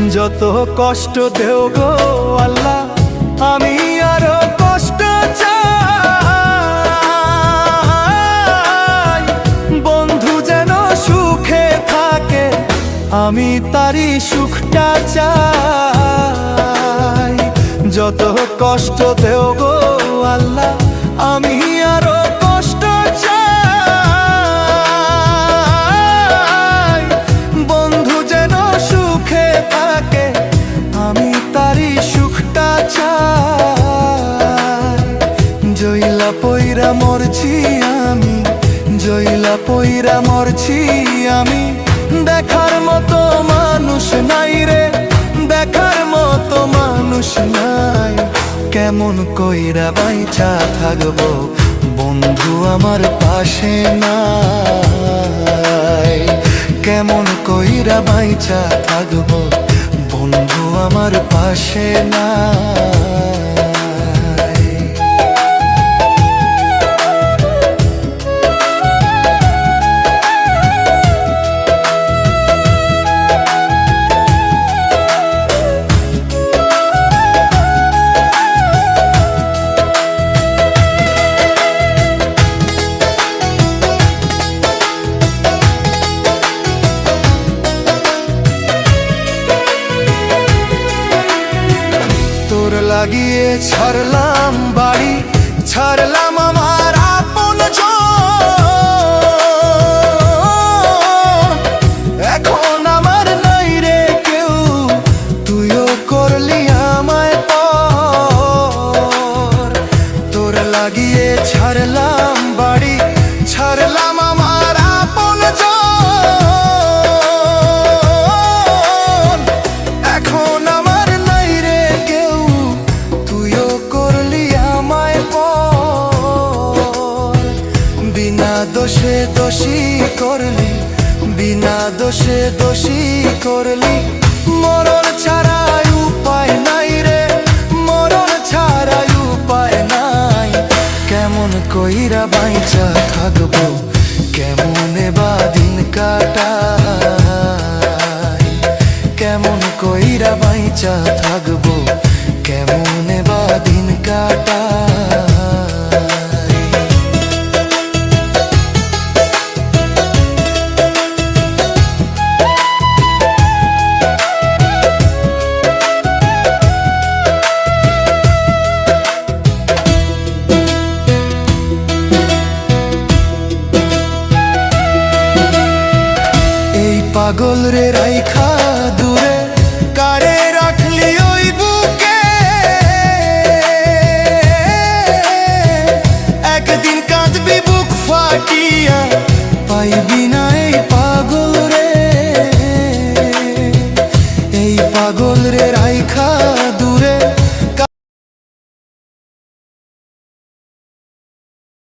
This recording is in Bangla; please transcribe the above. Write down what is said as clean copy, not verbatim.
যত কষ্ট দেও গো আল্লাহ, আমি আরো কষ্ট চাই। বন্ধু যেন সুখে থাকে, আমি তারই সুখটা চাই। যত কষ্ট দেও গো আল্লাহ, আমি আরো কষ্ট চাই। বন্ধু যেন সুখে থাকে, আমি তারই সুখটা চাই। জইলা পইরা মরছি আমি, জইলা পইরা মরছি আমি, দেখার মতো মানুষ নাই রে, দেখার মতো মানুষ নাই। কেমন কইরা বাইচা থাকবো, বন্ধু আমার পাশে নাই। কেমন কইরা বাইচা থাকবো, বন্ধু আমার পাশে নাই। তোর লাগিয়ে ছাড়লাম বাড়ি, ছাড়লাম আমার আপন জন। এখন আমার নাই রে কেউ, তুইও করলি আমায় পর। তোর লাগিয়ে ছাড়লাম বাড়ি, ছাড়লাম আমার আপন জন। এখন আমার নাই রে কেউ, তুইও করলি আমায় পর। বিনা দোষে দোষী করলি, বিনা দোষে দোষী করলি। মরণ ছাড়াই উপায় নাই রে, মরণ ছাড়াই উপায় নাই। কেমন কইরা বাইচা থাকবো, কেমনে বা দিন কাটাই। কেমন কইরা বাইচা থাকবো, কেমনে বা দিন কাটাই। পাগল রে রাইখা দূরে, কারে রাখলি ওই বুকে। একদিন কাঁদবি বুক ফাটিয়া, পাইবি না এই পাগল রে। এই পাগল রে রাইখা দূরে।